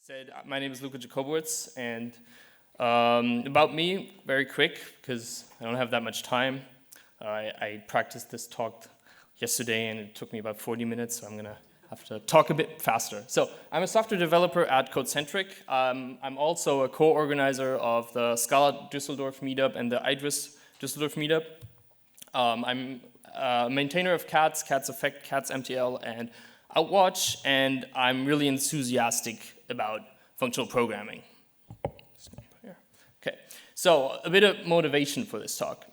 said, my name is Luka Jacobovitz, and about me, very quick, because I don't have that much time. I practiced this talk yesterday, and it took me about 40 minutes, so I'm going to have to talk a bit faster. So I'm a software developer at CodeCentric. I'm also a co-organizer of the Scalar Düsseldorf meetup and the Idris Düsseldorf meetup. I'm a maintainer of CATS, CATS Effect, CATS MTL, and Outwatch, and I'm really enthusiastic about functional programming. Okay, so a bit of motivation for this talk.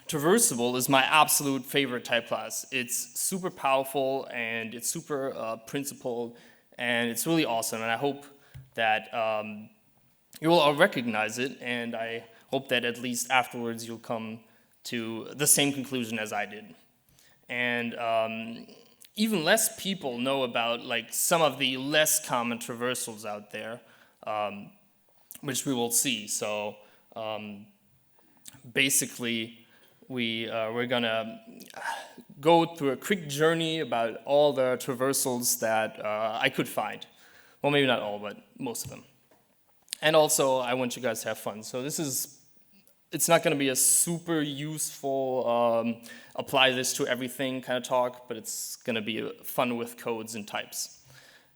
Traversable is my absolute favorite type class. It's super powerful and it's super principled, and it's really awesome, and I hope that you will all recognize it, and I hope that at least afterwards you'll come to the same conclusion as I did. And even less people know about some of the less common traversals out there, which we will see. So basically, we're gonna go through a quick journey about all the traversals that I could find. Well, maybe not all, but most of them. And also, I want you guys to have fun. So it's not going to be a super useful, apply this to everything kind of talk, but it's going to be fun with codes and types.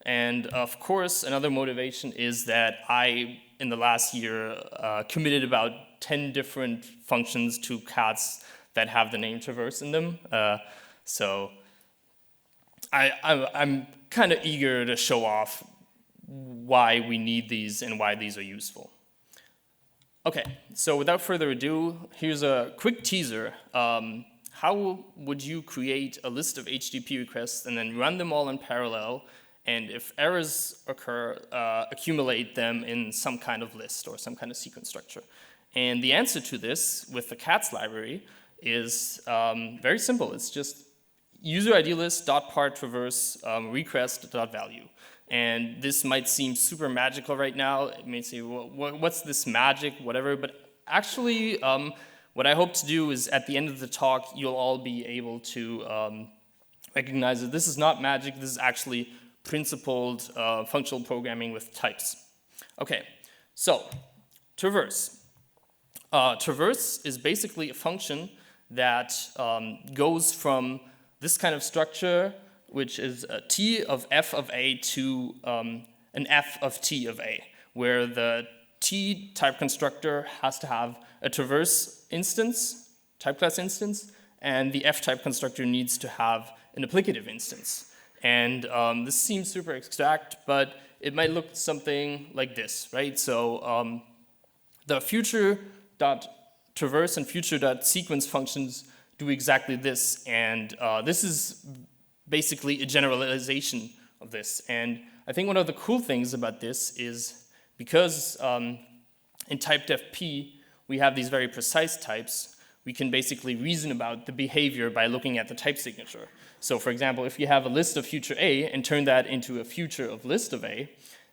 And of course, another motivation is that I, in the last year, committed about 10 different functions to CATS that have the name traverse in them. So I'm kind of eager to show off why we need these and why these are useful. Okay, so without further ado, here's a quick teaser. How would you create a list of HTTP requests and then run them all in parallel, and if errors occur, accumulate them in some kind of list or some kind of sequence structure? And the answer to this with the CATS library is very simple. It's just user ID list .part traverse request .value. And this might seem super magical right now. It may say, well, what's this magic, whatever. But actually, what I hope to do is at the end of the talk, you'll all be able to recognize that this is not magic. This is actually principled functional programming with types. Okay, so traverse. Traverse is basically a function that goes from this kind of structure, which is a T of f of a to an f of t of a, where the T type constructor has to have a traverse instance, type class instance, and the f type constructor needs to have an applicative instance. And this seems super abstract, but it might look something like this, right? So the future.traverse and future.sequence functions do exactly this, and this is basically a generalization of this. And I think one of the cool things about this is because in typedef we have these very precise types, we can basically reason about the behavior by looking at the type signature. So for example, if you have a list of future A and turn that into a future of list of A,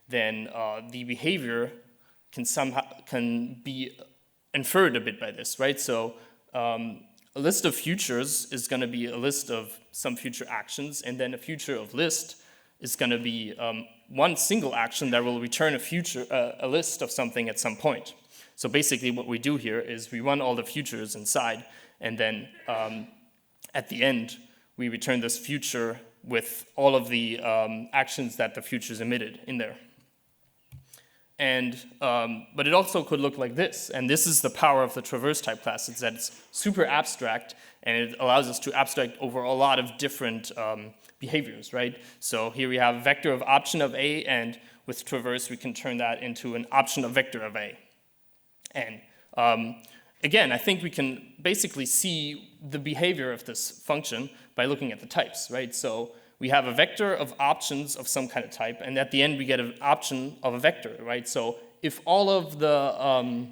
then the behavior can be inferred a bit by this, right? So a list of futures is going to be a list of some future actions, and then a future of list is going to be one single action that will return a list of something at some point. So basically what we do here is we run all the futures inside, and then at the end we return this future with all of the actions that the futures emitted in there. And, but it also could look like this, and this is the power of the traverse type class, is that it's super abstract, and it allows us to abstract over a lot of different behaviors, right? So here we have a vector of option of A, and with traverse we can turn that into an option of vector of A. And again, I think we can basically see the behavior of this function by looking at the types, right? So we have a vector of options of some kind of type, and at the end we get an option of a vector, right? So if all of the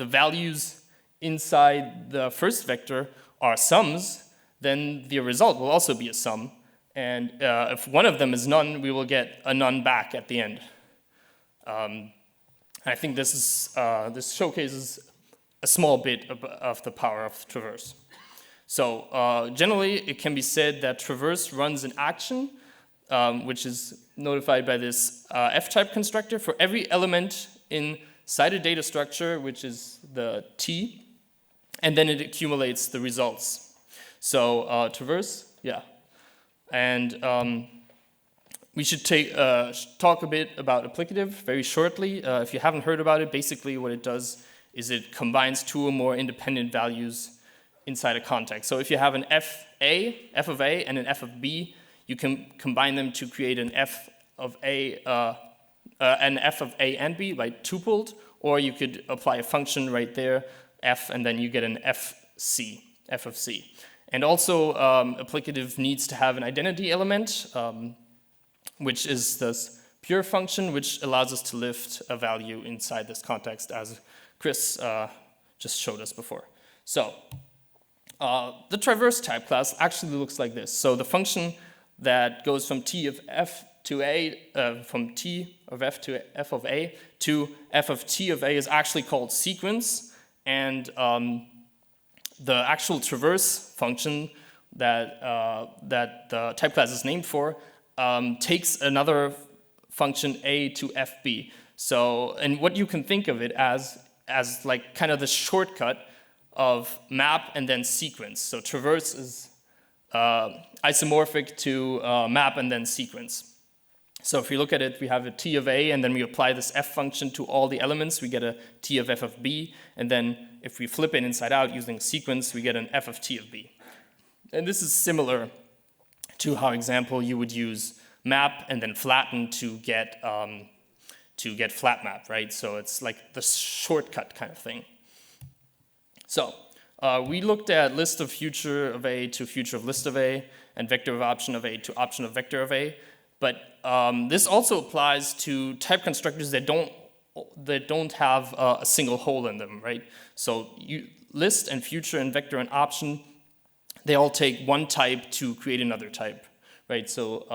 values inside the first vector are sums, then the result will also be a sum. And if one of them is none, we will get a none back at the end. I think this showcases a small bit of the power of traverse. So generally, it can be said that traverse runs an action which is notified by this f-type constructor for every element inside a data structure, which is the T, and then it accumulates the results. So traverse, yeah. And we should talk a bit about applicative very shortly. If you haven't heard about it, basically what it does is it combines two or more independent values inside a context. So if you have an f of A, and an f of B, you can combine them to create an f of A and B by tupled, or you could apply a function right there, f, and then you get an f of C. And also, applicative needs to have an identity element, which is this pure function, which allows us to lift a value inside this context, as Chris just showed us before. So the traverse type class actually looks like this. So the function that goes from T of F to A, from T of F to F of A to F of T of A is actually called sequence, and the actual traverse function that the type class is named for takes another function A to FB. So, and what you can think of it as like kind of the shortcut of map and then sequence. So traverse is isomorphic to map and then sequence. So if we look at it, we have a T of A, and then we apply this F function to all the elements, we get a T of F of B, and then if we flip it inside out using sequence, we get an F of T of B. And this is similar to how, example, you would use map and then flatten to get flat map, right? So it's like the shortcut kind of thing. So we looked at list of future of A to future of list of A, and vector of option of A to option of vector of A. But this also applies to type constructors that don't have a single hole in them, right? So list and future and vector and option, they all take one type to create another type, right? So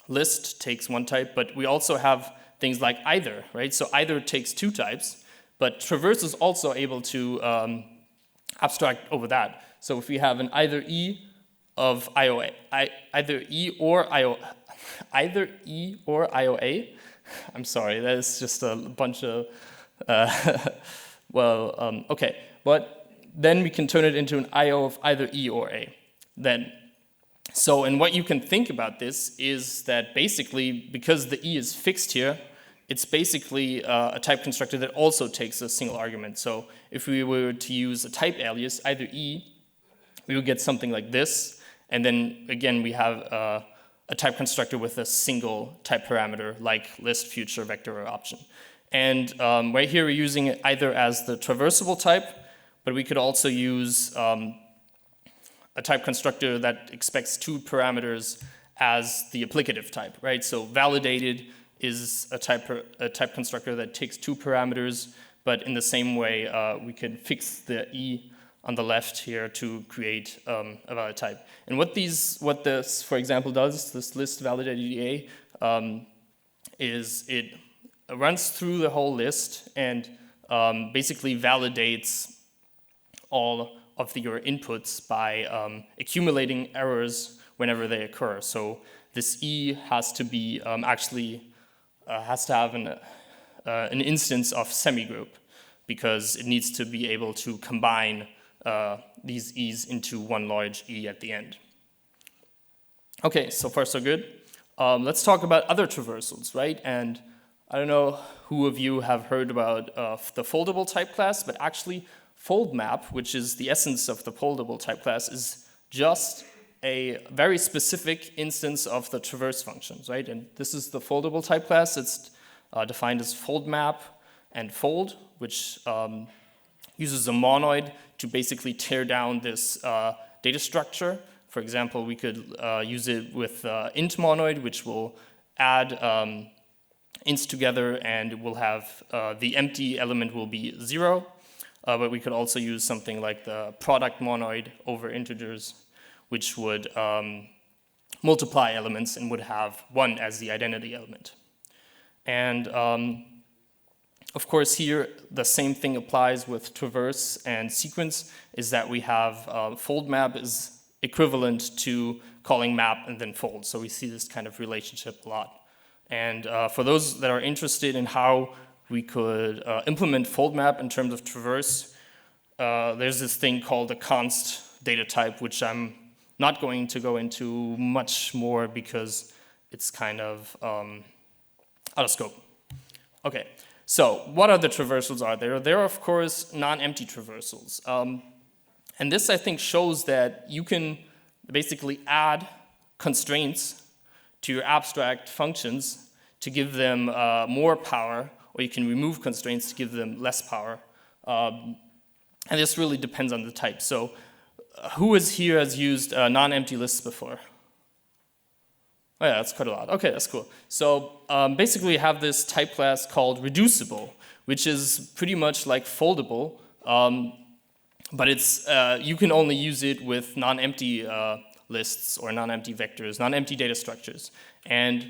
list takes one type, but we also have things like either, right? So either takes two types, but traverse is also able to abstract over that. So if we have an either E of IOA, either E or IOA, I'm sorry, that is just a bunch of, okay. But then we can turn it into an IO of either E or A. So, and what you can think about this is that basically, because the E is fixed here, it's basically a type constructor that also takes a single argument. So if we were to use a type alias, either E, we would get something like this. And then again, we have a type constructor with a single type parameter like list, future, vector, or option. And right here, we're using it either as the traversable type, but we could also use a type constructor that expects two parameters as the applicative type, right? So validated is a type constructor that takes two parameters, but in the same way, we can fix the E on the left here to create a valid type. And what this, for example, does, this list validated EA, is it runs through the whole list and basically validates all of your inputs by accumulating errors whenever they occur. So this E has to be has to have an instance of semigroup, because it needs to be able to combine these E's into one large E at the end. Okay, so far so good. Let's talk about other traversals, right? And I don't know who of you have heard about the foldable type class, but actually fold map, which is the essence of the foldable type class, is just a very specific instance of the traverse functions, right? And this is the foldable type class. It's defined as fold map and fold, which uses a monoid to basically tear down this data structure. For example, we could use it with int monoid, which will add ints together, and we'll have the empty element will be 0. But we could also use something like the product monoid over integers, which would multiply elements and would have 1 as the identity element. And of course, here the same thing applies with traverse and sequence, is that we have fold map is equivalent to calling map and then fold. So we see this kind of relationship a lot. And for those that are interested in how we could implement fold map in terms of traverse, there's this thing called a const data type, which I'm not going to go into much more because it's kind of out of scope. Okay, so what other traversals are there? There are, of course, non-empty traversals. And this, I think, shows that you can basically add constraints to your abstract functions to give them more power, or you can remove constraints to give them less power. And this really depends on the type. So who here has used non-empty lists before? Oh yeah, that's quite a lot. Okay, that's cool. So basically you have this type class called reducible, which is pretty much like foldable, but it's you can only use it with non-empty lists or non-empty vectors, non-empty data structures. And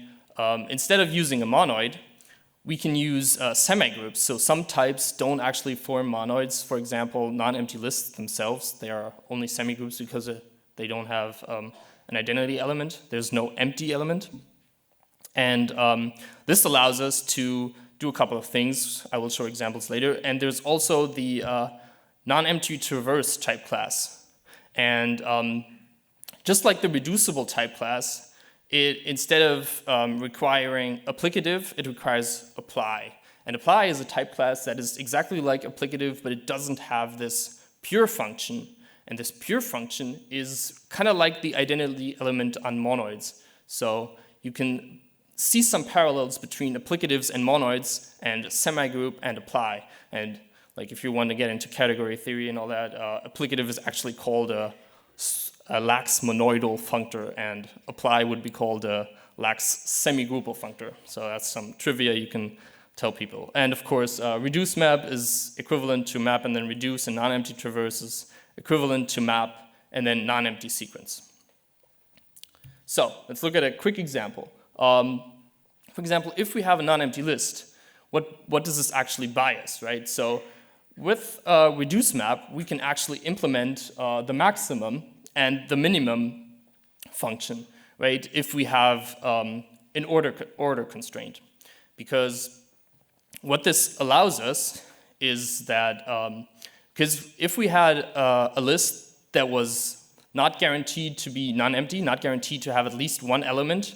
instead of using a monoid, we can use semigroups. So some types don't actually form monoids. For example, non-empty lists themselves, they are only semigroups because they don't have an identity element. There's no empty element. And this allows us to do a couple of things. I will show examples later. And there's also the NonEmpty Traverse type class. And just like the reducible type class, instead of requiring applicative, it requires apply. And apply is a type class that is exactly like applicative, but it doesn't have this pure function. And this pure function is kind of like the identity element on monoids. So you can see some parallels between applicatives and monoids and semigroup and apply. And like if you want to get into category theory and all that, applicative is actually called a lax monoidal functor, and apply would be called a lax semigroupal functor. So that's some trivia you can tell people. And of course, reduce map is equivalent to map and then reduce, and non-empty traverse is equivalent to map and then non-empty sequence. So let's look at a quick example. For example, if we have a non-empty list, what does this actually buy us, right? So with reduce map, we can actually implement the maximum and the minimum function, right? If we have an order constraint. Because what this allows us is that, because if we had a list that was not guaranteed to be non-empty, not guaranteed to have at least one element,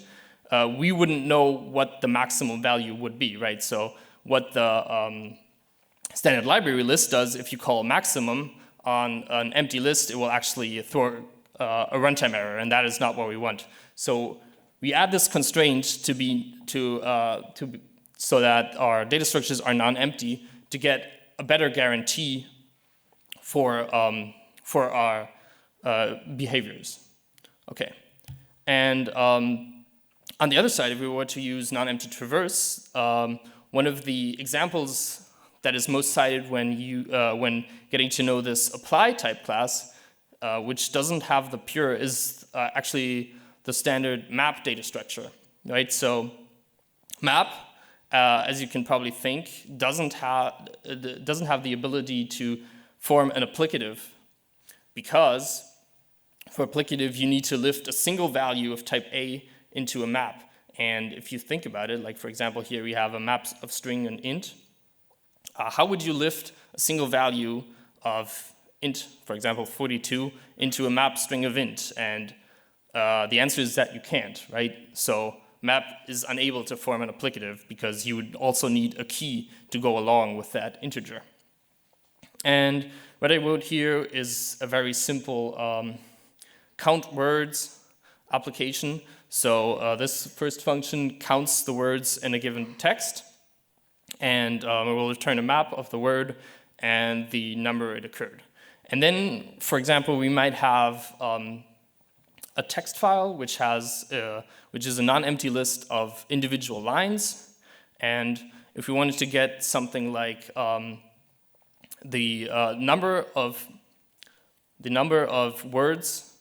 we wouldn't know what the maximum value would be, right? So what the standard library list does, if you call maximum on an empty list, it will actually throw a runtime error, and that is not what we want. So we add this constraint so that our data structures are non-empty to get a better guarantee for our behaviors. Okay, and on the other side, if we were to use non-empty traverse, one of the examples that is most cited when getting to know this apply type class, which doesn't have the pure, is actually the standard map data structure, right? So map, as you can probably think, doesn't have the ability to form an applicative, because for applicative you need to lift a single value of type A into a map. And if you think about it, like for example here we have a map of string and int. How would you lift a single value of int, for example 42, into a map string of int? And the answer is that you can't, right? So map is unable to form an applicative because you would also need a key to go along with that integer. And what I wrote here is a very simple count words application. So this first function counts the words in a given text, and it will return a map of the word and the number it occurred. And then, for example, we might have a text file which is a non-empty list of individual lines. And if we wanted to get something like the number of words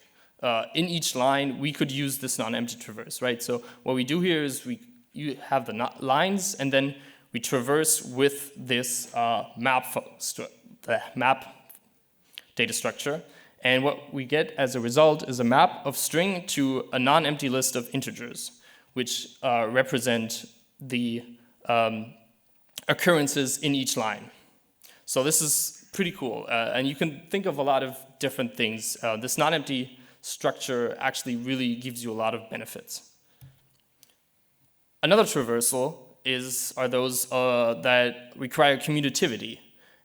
in each line, we could use this non-empty traverse, right? So what we do here is you have the lines, and then we traverse with this map data structure. And what we get as a result is a map of string to a non-empty list of integers, which represent the occurrences in each line. So this is pretty cool. And you can think of a lot of different things. This non-empty structure actually really gives you a lot of benefits. Another traversal are those that require commutativity.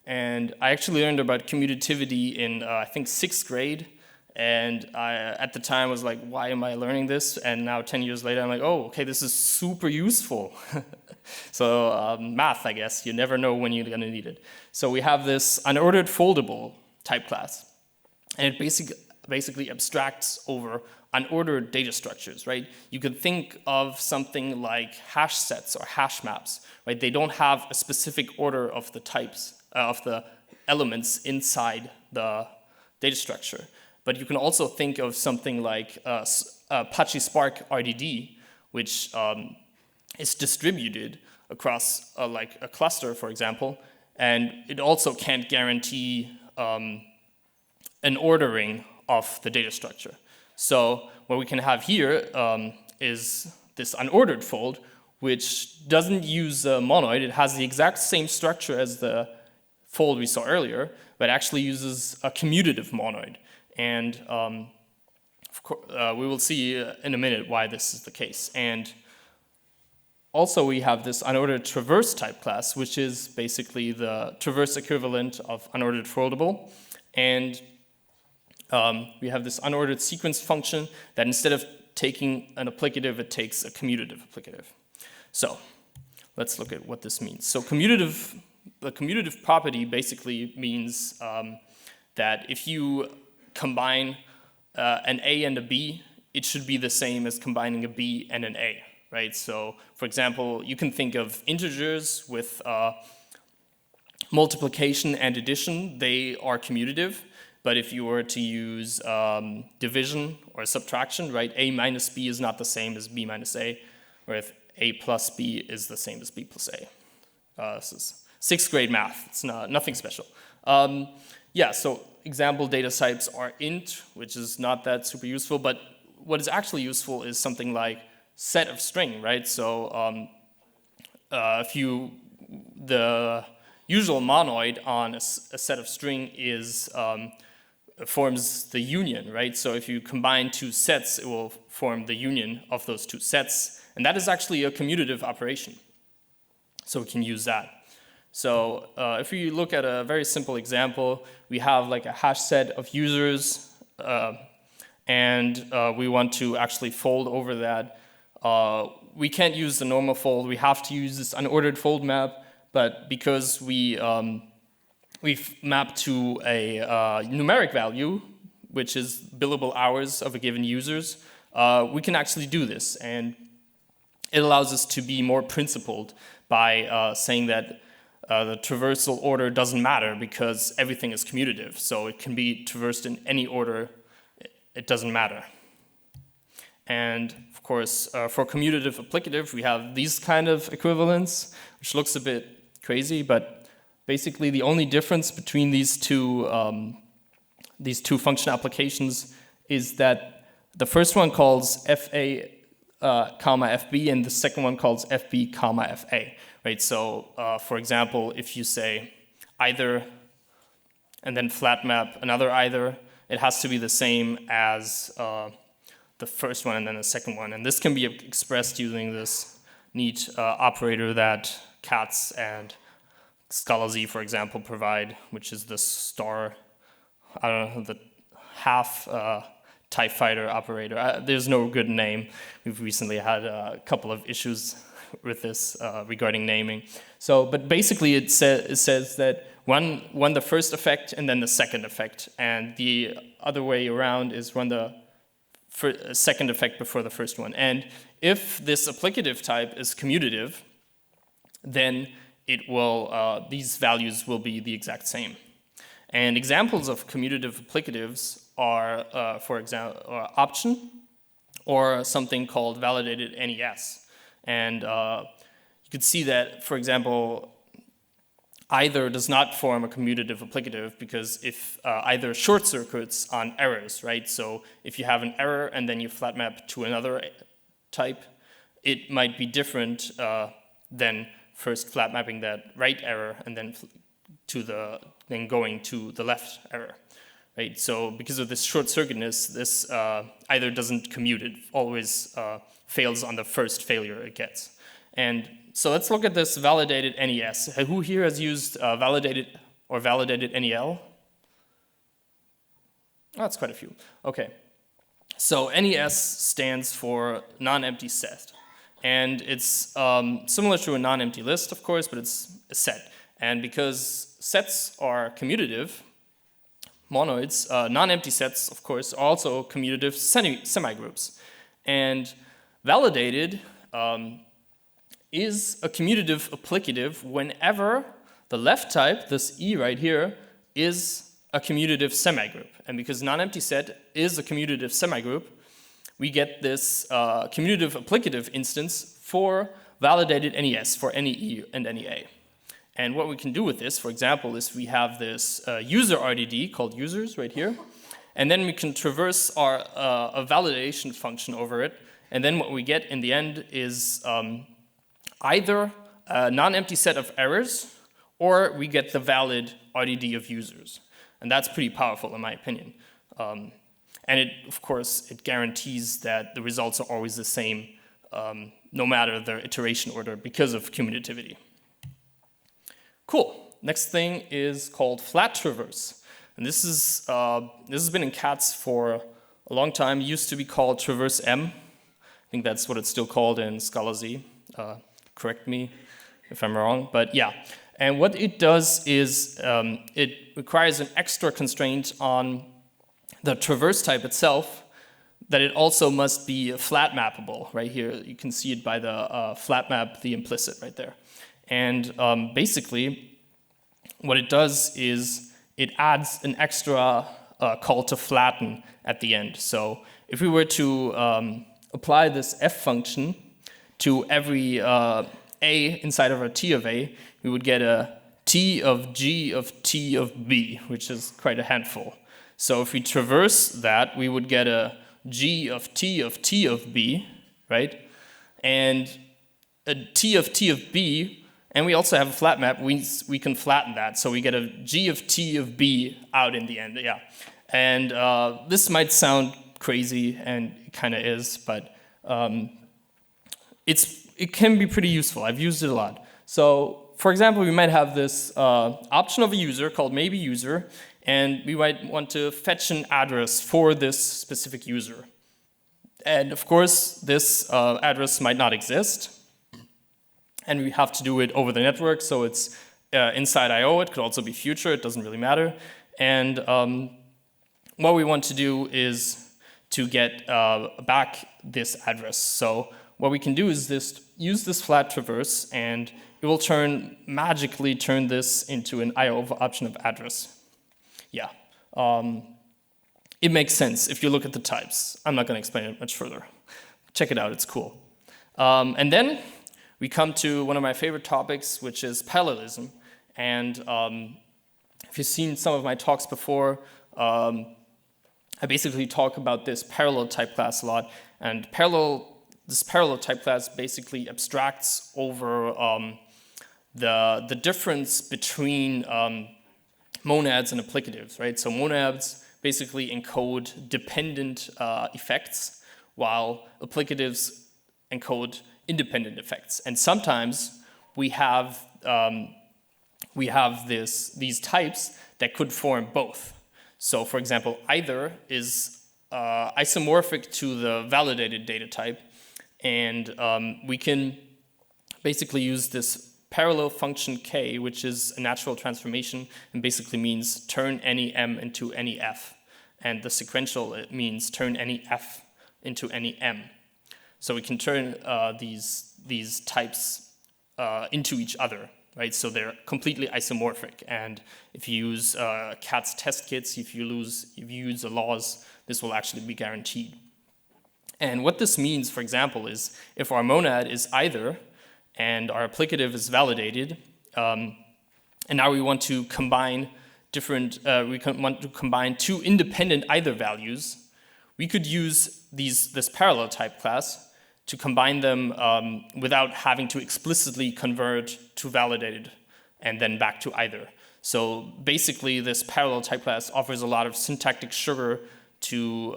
And I actually learned about commutativity in, I think, 6th grade. And I, at the time, was like, why am I learning this? And now 10 years later, I'm like, oh, okay, this is super useful. So math, I guess, you never know when you're going to need it. So we have this unordered foldable type class. And it basically abstracts over unordered data structures, right? You could think of something like hash sets or hash maps, right? They don't have a specific order of the types, of the elements inside the data structure. But you can also think of something like Apache Spark RDD, which is distributed across like a cluster, for example, and it also can't guarantee an ordering of the data structure. So what we can have here is this unordered fold, which doesn't use a monoid. It has the exact same structure as the fold we saw earlier, but actually uses a commutative monoid. And of course, we will see in a minute why this is the case. And also we have this unordered traverse type class, which is basically the traverse equivalent of unordered foldable. And we have this unordered sequence function that instead of taking an applicative, it takes a commutative applicative. So let's look at what this means. So the commutative property basically means that if you combine an A and a B, it should be the same as combining a B and an A, right? So, for example, you can think of integers with multiplication and addition. They are commutative, but if you were to use division or subtraction, right, A minus B is not the same as B minus A, or if A plus B is the same as B plus A. This is 6th grade math. It's nothing special. Yeah, so example data types are int, which is not that super useful, but what is actually useful is something like set of string, right? So the usual monoid on a set of string forms the union, right? So if you combine two sets, it will form the union of those two sets, and that is actually a commutative operation. So we can use that. So if we look at a very simple example, we have like a hash set of users, and we want to actually fold over that. We can't use the normal fold. We have to use this unordered fold map, but because we've mapped to a numeric value, which is billable hours of a given users, we can actually do this. And it allows us to be more principled by saying that the traversal order doesn't matter because everything is commutative. So it can be traversed in any order. It doesn't matter. And of course, for commutative applicative, we have these kind of equivalents, which looks a bit crazy, but basically the only difference between these two function applications is that the first one calls FA, comma FB, and the second one calls FB, comma FA. Right, so for example, if you say either and then flat map another either, it has to be the same as the first one and then the second one. And this can be expressed using this neat operator that Katz and Scalar Z, for example, provide, which is the star, I don't know, the half TIE fighter operator. There's no good name. We've recently had a couple of issues with this regarding naming. So, but basically it says that one the first effect and then the second effect, and the other way around is run the second effect before the first one. And if this applicative type is commutative, then it will these values will be the exact same. And examples of commutative applicatives are, for example, option or something called validated NES. And you could see that, for example, either does not form a commutative applicative because if either short circuits on errors, right? So if you have an error and then you flat map to another type, it might be different than first flat mapping that right error and then going to the left error, right? So because of this short circuitness, this either doesn't commute, it always fails on the first failure it gets. And so let's look at this validated NES. Who here has used validated NEL? Oh, that's quite a few. Okay. So NES stands for non-empty set. And it's similar to a non-empty list, of course, but it's a set. And because sets are commutative, monoids, non-empty sets, of course, are also commutative semigroups. And validated is a commutative applicative whenever the left type, this E right here, is a commutative semigroup. And because non-empty set is a commutative semigroup, we get this commutative applicative instance for validated NES, for NEE and NEA. And what we can do with this, for example, is we have this user RDD called users right here, and then we can traverse a validation function over it, and then what we get in the end is either a non-empty set of errors, or we get the valid RDD of users. And that's pretty powerful in my opinion. And it, of course, it guarantees that the results are always the same, no matter their iteration order because of commutativity. Cool. Next thing is called flat traverse. And this has been in CATS for a long time. It used to be called Traverse M. I think that's what it's still called in Scalar Z. Correct me if I'm wrong, but yeah. And what it does is it requires an extra constraint on the traverse type itself, that it also must be flat mappable. Right here, you can see it by the flat map, the implicit right there. And basically, what it does is it adds an extra call to flatten at the end. So if we were to apply this f function to every a inside of our t of a, we would get a t of g of t of b, which is quite a handful. So if we traverse that, we would get a g of t of b, right? And a t of b, and we also have a flat map, we can flatten that. So we get a g of t of b out in the end, yeah. And this might sound crazy, and it kind of is, but it can be pretty useful. I've used it a lot. So for example, we might have this option of a user called maybe user, and we might want to fetch an address for this specific user. And of course, this address might not exist, and we have to do it over the network, so it's inside I/O. It could also be future, it doesn't really matter. And what we want to do is to get back this address. So what we can do is use this flat traverse, and it will magically turn this into an I/O option of address. Yeah, it makes sense if you look at the types. I'm not going to explain it much further. Check it out, it's cool. And then we come to one of my favorite topics, which is parallelism. And if you've seen some of my talks before, I basically talk about this parallel type class a lot. And this parallel type class basically abstracts over the difference between monads and applicatives, right? So monads basically encode dependent effects, while applicatives encode independent effects. And sometimes we have these types that could form both. So for example, either is isomorphic to the validated data type, and we can basically use this parallel function k, which is a natural transformation, and basically means turn any m into any f. And the sequential, it means turn any f into any m. So we can turn these types into each other, right? So they're completely isomorphic. And if you use CATS test kits, if you use the laws, this will actually be guaranteed. And what this means, for example, is if our monad is either, and our applicative is validated, and And now we want to combine want to combine two independent either values. We could use this parallel type class to combine them without having to explicitly convert to validated and then back to either. So basically, this parallel type class offers a lot of syntactic sugar to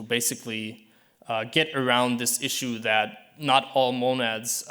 basically get around this issue that not all monads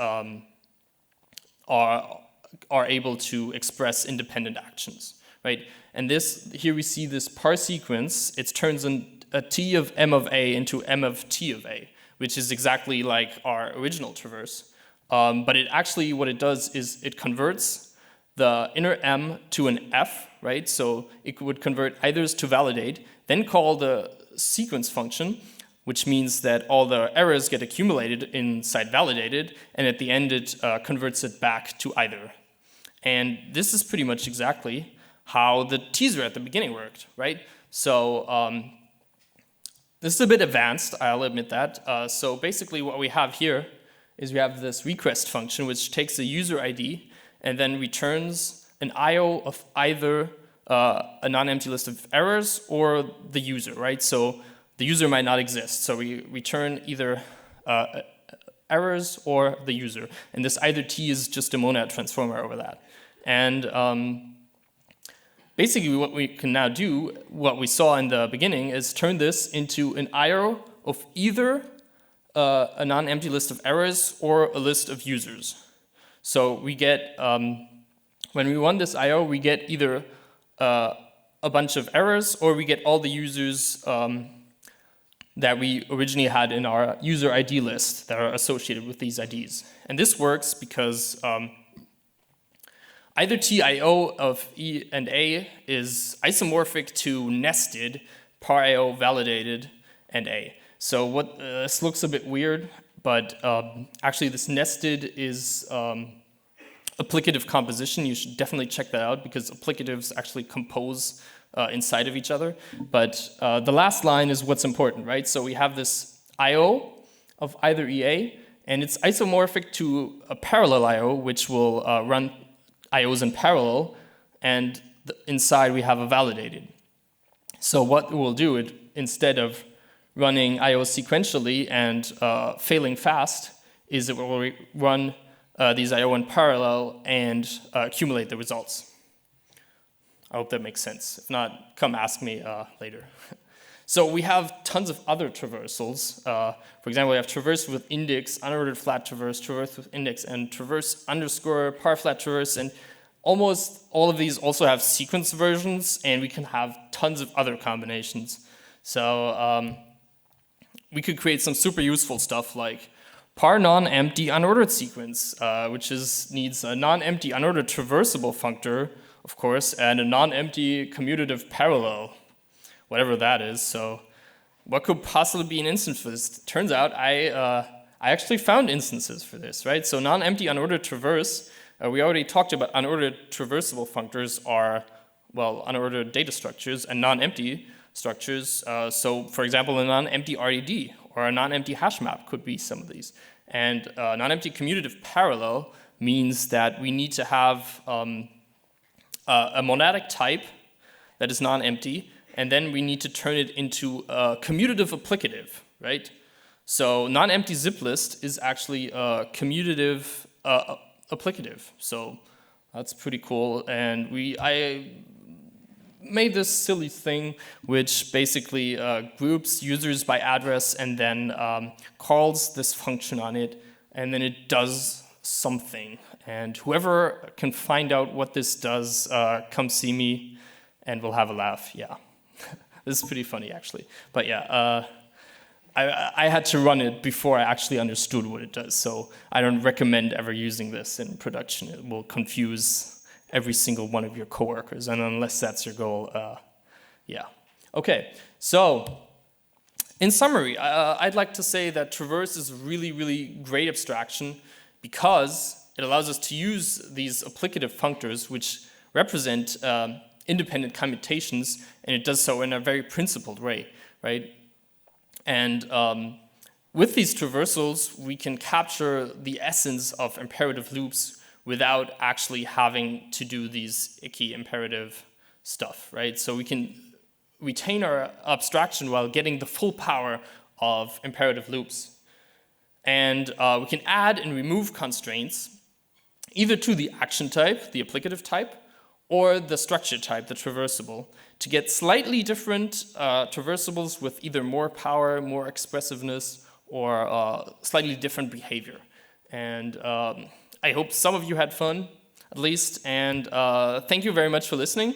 are able to express independent actions, right? And here we see this par sequence. It turns a T of M of A into M of T of A, which is exactly like our original traverse. But it actually, what it does is it converts the inner M to an F, right? So it would convert ithers to validate, then call the sequence function, which means that all the errors get accumulated inside validated, and at the end it converts it back to either. And this is pretty much exactly how the teaser at the beginning worked, right? So this is a bit advanced, I'll admit that. So basically what we have here is we have this request function which takes a user ID and then returns an IO of either a non-empty list of errors or the user, right? So the user might not exist, so we return either errors or the user. And this either T is just a monad transformer over that. And basically what we can now do, what we saw in the beginning, is turn this into an IO of either a non-empty list of errors or a list of users. So we get, when we run this IO, we get either a bunch of errors or we get all the users that we originally had in our user ID list that are associated with these IDs. And this works because either TIO of E and A is isomorphic to nested, par IO validated, and A. So what this looks a bit weird, but actually this nested is applicative composition. You should definitely check that out because applicatives actually compose inside of each other. But the last line is what's important, right? So we have this IO of either EA, and it's isomorphic to a parallel IO, which will run IOs in parallel, and inside we have a validated. So what we'll do, instead of running IOs sequentially and failing fast, is it will run these IO in parallel and accumulate the results. I hope that makes sense. If not, come ask me later. So we have tons of other traversals. For example, we have traverse with index, unordered flat traverse, traverse with index, and traverse underscore par flat traverse. And almost all of these also have sequence versions, and we can have tons of other combinations. So we could create some super useful stuff like par non-empty unordered sequence, which needs a non-empty unordered traversable functor, of course, and a non-empty commutative parallel, whatever that is. So what could possibly be an instance for this? Turns out I actually found instances for this, right? So non-empty unordered traverse, we already talked about unordered traversable functors are, well, unordered data structures and non-empty structures. So for example, a non-empty RDD or a non-empty hash map could be some of these. And non-empty commutative parallel means that we need to have a monadic type that is non-empty, and then we need to turn it into a commutative applicative, right? So non-empty zip list is actually a commutative applicative. So that's pretty cool. And I made this silly thing which basically groups users by address and then calls this function on it, and then it does something. And whoever can find out what this does, come see me and we'll have a laugh. Yeah, this is pretty funny actually. But yeah, I had to run it before I actually understood what it does. So I don't recommend ever using this in production. It will confuse every single one of your coworkers, and unless that's your goal, yeah. Okay, so in summary, I'd like to say that Traverse is a really, really great abstraction because it allows us to use these applicative functors which represent independent commutations, and it does so in a very principled way, right? And with these traversals, we can capture the essence of imperative loops, without actually having to do these icky imperative stuff, right? So we can retain our abstraction while getting the full power of imperative loops. And we can add and remove constraints either to the action type, the applicative type, or the structure type, the traversable, to get slightly different traversables with either more power, more expressiveness, or slightly different behavior. And I hope some of you had fun, at least, and thank you very much for listening.